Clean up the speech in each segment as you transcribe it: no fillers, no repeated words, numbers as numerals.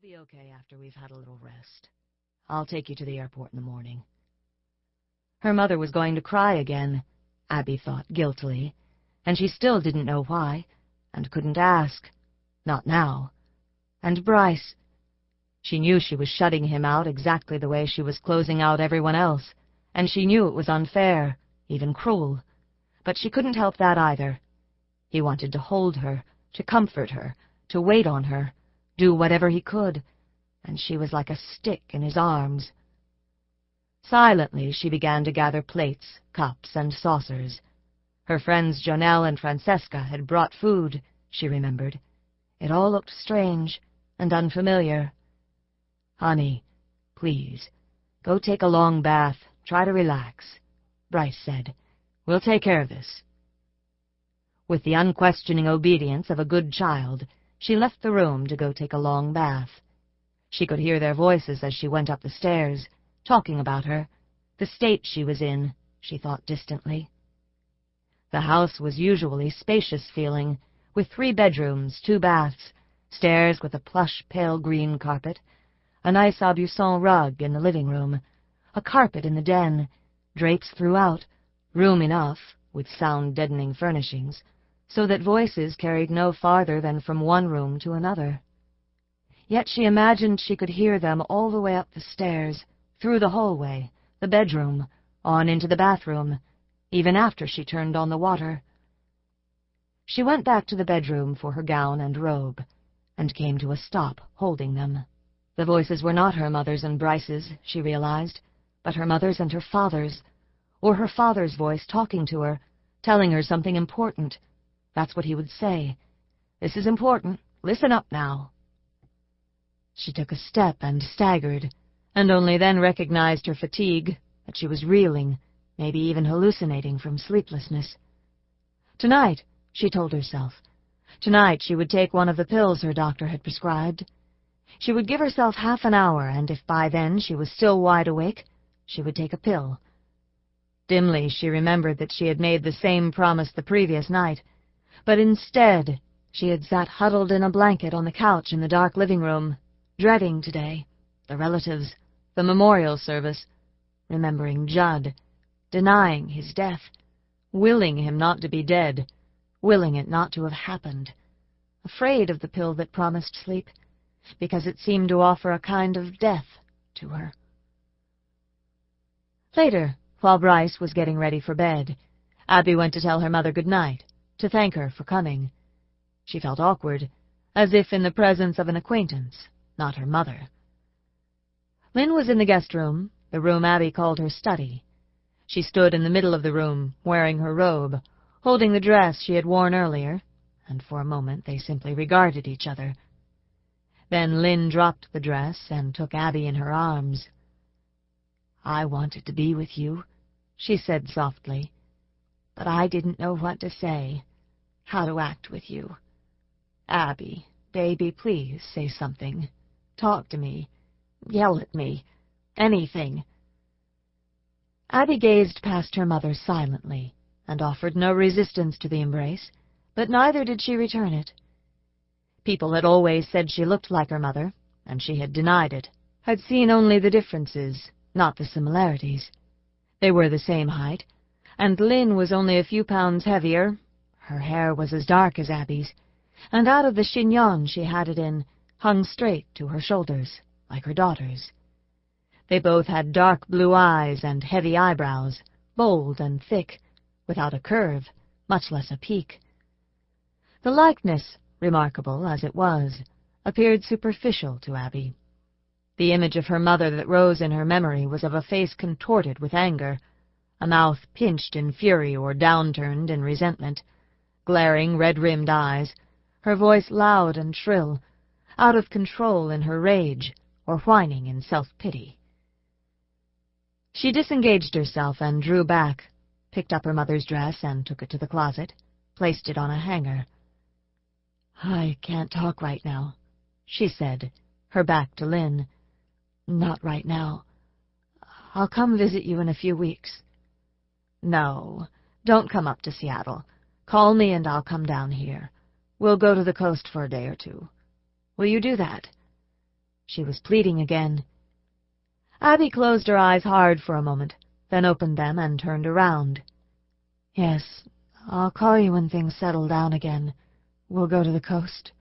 We'll be okay after we've had a little rest. I'll take you to the airport in the morning. Her mother was going to cry again, Abby thought guiltily, and she still didn't know why, and couldn't ask. Not now. And Bryce. She knew she was shutting him out exactly the way she was closing out everyone else, and she knew it was unfair, even cruel. But she couldn't help that either. He wanted to hold her, to comfort her, to wait on her, do whatever he could, and she was like a stick in his arms. Silently she began to gather plates, cups, and saucers. Her friends Jonelle and Francesca had brought food, she remembered. It all looked strange and unfamiliar. "Honey, please, go take a long bath. Try to relax," Bryce said. "We'll take care of this." With the unquestioning obedience of a good child, she left the room to go take a long bath. She could hear their voices as she went up the stairs, talking about her, the state she was in, she thought distantly. The house was usually spacious-feeling, with 3 bedrooms, 2 baths, stairs with a plush pale green carpet, a nice Aubusson rug in the living room, a carpet in the den, drapes throughout, room enough, with sound-deadening furnishings, so that voices carried no farther than from one room to another. Yet she imagined she could hear them all the way up the stairs, through the hallway, the bedroom, on into the bathroom, even after she turned on the water. She went back to the bedroom for her gown and robe, and came to a stop, holding them. The voices were not her mother's and Bryce's, she realized, but her mother's and her father's, or her father's voice talking to her, telling her something important. That's what he would say. "This is important. Listen up now." She took a step and staggered, and only then recognized her fatigue, that she was reeling, maybe even hallucinating from sleeplessness. Tonight, she told herself, tonight she would take one of the pills her doctor had prescribed. She would give herself half an hour, and if by then she was still wide awake, she would take a pill. Dimly she remembered that she had made the same promise the previous night, but instead she had sat huddled in a blanket on the couch in the dark living room, dreading today, the relatives, the memorial service, remembering Jud, denying his death, willing him not to be dead, willing it not to have happened, afraid of the pill that promised sleep, because it seemed to offer a kind of death to her. Later, while Bryce was getting ready for bed, Abby went to tell her mother good night, to thank her for coming. She felt awkward, as if in the presence of an acquaintance, not her mother. Lynn was in the guest room, the room Abby called her study. She stood in the middle of the room, wearing her robe, holding the dress she had worn earlier, and for a moment they simply regarded each other. Then Lynn dropped the dress and took Abby in her arms. "I wanted to be with you," she said softly, "but I didn't know what to say, how to act with you. Abby, baby, please say something. Talk to me. Yell at me. Anything." Abby gazed past her mother silently and offered no resistance to the embrace, but neither did she return it. People had always said she looked like her mother, and she had denied it, had seen only the differences, not the similarities. They were the same height, and Lynn was only a few pounds heavier. Her hair was as dark as Abby's, and out of the chignon she had it in, hung straight to her shoulders, like her daughter's. They both had dark blue eyes and heavy eyebrows, bold and thick, without a curve, much less a peak. The likeness, remarkable as it was, appeared superficial to Abby. The image of her mother that rose in her memory was of a face contorted with anger, a mouth pinched in fury or downturned in resentment, glaring red-rimmed eyes, her voice loud and shrill, out of control in her rage or whining in self-pity. She disengaged herself and drew back, picked up her mother's dress and took it to the closet, placed it on a hanger. "I can't talk right now," she said, her back to Lynn. "Not right now. I'll come visit you in a few weeks." "No, don't come up to Seattle. Call me and I'll come down here. We'll go to the coast for a day or two. Will you do that?" She was pleading again. Abby closed her eyes hard for a moment, then opened them and turned around. "Yes, I'll call you when things settle down again. We'll go to the coast."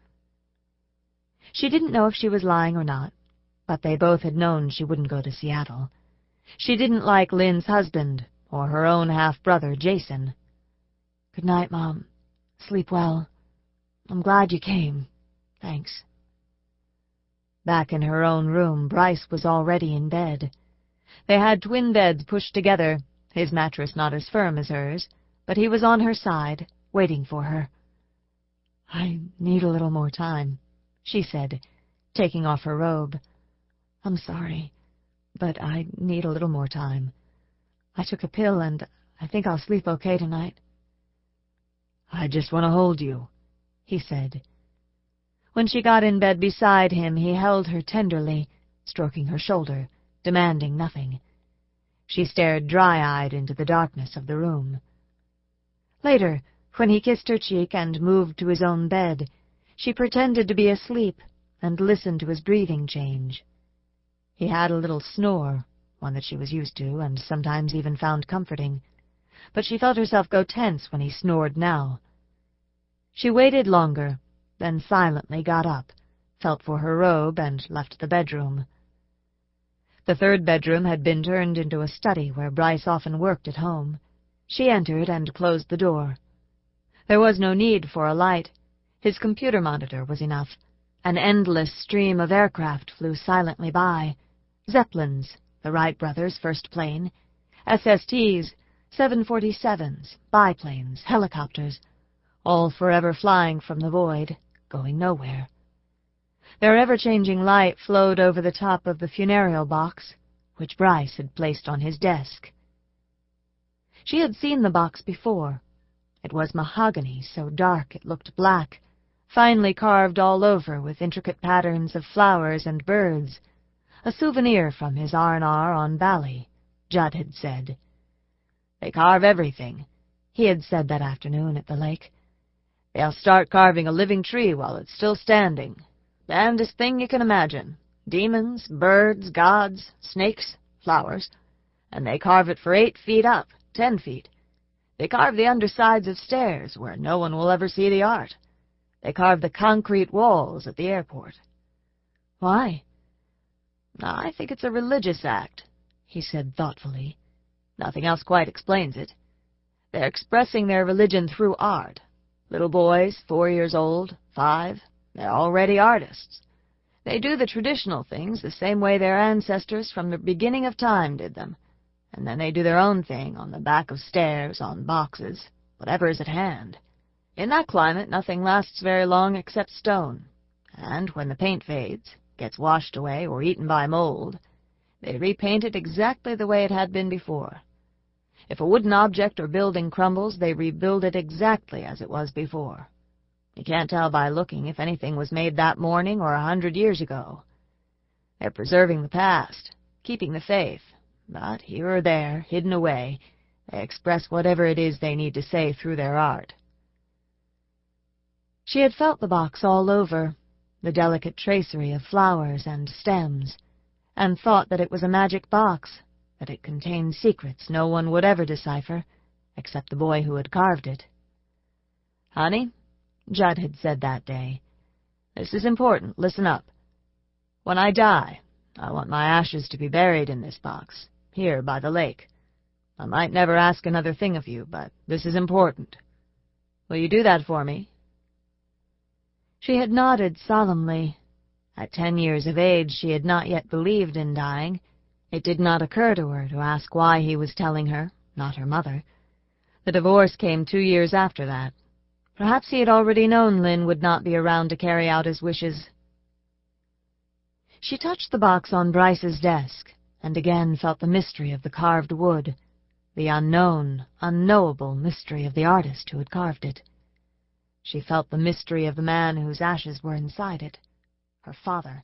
She didn't know if she was lying or not, but they both had known she wouldn't go to Seattle. She didn't like Lynn's husband, or her own half-brother, Jason. "Good night, Mom. Sleep well. I'm glad you came. Thanks." Back in her own room, Bryce was already in bed. They had twin beds pushed together, his mattress not as firm as hers, but he was on her side, waiting for her. "I need a little more time," she said, taking off her robe. "I'm sorry, but I need a little more time. I took a pill, and I think I'll sleep okay tonight." "I just want to hold you," he said. When she got in bed beside him, he held her tenderly, stroking her shoulder, demanding nothing. She stared dry-eyed into the darkness of the room. Later, when he kissed her cheek and moved to his own bed, she pretended to be asleep and listened to his breathing change. He had a little snore, one that she was used to and sometimes even found comforting, but she felt herself go tense when he snored now. She waited longer, then silently got up, felt for her robe, and left the bedroom. The third bedroom had been turned into a study where Bryce often worked at home. She entered and closed the door. There was no need for a light. His computer monitor was enough. An endless stream of aircraft flew silently by. Zeppelins, the Wright brothers' first plane, SSTs, 747s, biplanes, helicopters, all forever flying from the void, going nowhere. Their ever-changing light flowed over the top of the funereal box, which Bryce had placed on his desk. She had seen the box before. It was mahogany, so dark it looked black, finely carved all over with intricate patterns of flowers and birds, a souvenir from his R&R on Bali, Jud had said. "They carve everything," he had said that afternoon at the lake. "They'll start carving a living tree while it's still standing. Damnedest thing you can imagine. Demons, birds, gods, snakes, flowers. And they carve it for 8 feet up, 10 feet. They carve the undersides of stairs where no one will ever see the art. They carve the concrete walls at the airport." "Why?" "I think it's a religious act," he said thoughtfully. "Nothing else quite explains it. They're expressing their religion through art. Little boys, 4 years old, 5, they're already artists. They do the traditional things the same way their ancestors from the beginning of time did them, and then they do their own thing on the back of stairs, on boxes, whatever is at hand. In that climate, nothing lasts very long except stone, and when the paint fades, gets washed away or eaten by mold, they repaint it exactly the way it had been before. If a wooden object or building crumbles, they rebuild it exactly as it was before. You can't tell by looking if anything was made that morning or 100 years ago. They're preserving the past, keeping the faith, but here or there, hidden away, they express whatever it is they need to say through their art." She had felt the box all over, the delicate tracery of flowers and stems, and thought that it was a magic box, that it contained secrets no one would ever decipher, except the boy who had carved it. "Honey," Jud had said that day, "this is important. Listen up. When I die, I want my ashes to be buried in this box, here by the lake. I might never ask another thing of you, but this is important. Will you do that for me?" She had nodded solemnly. At 10 years of age, she had not yet believed in dying. It did not occur to her to ask why he was telling her, not her mother. The divorce came 2 years after that. Perhaps he had already known Lynn would not be around to carry out his wishes. She touched the box on Bryce's desk, and again felt the mystery of the carved wood, the unknown, unknowable mystery of the artist who had carved it. She felt the mystery of the man whose ashes were inside it, her father.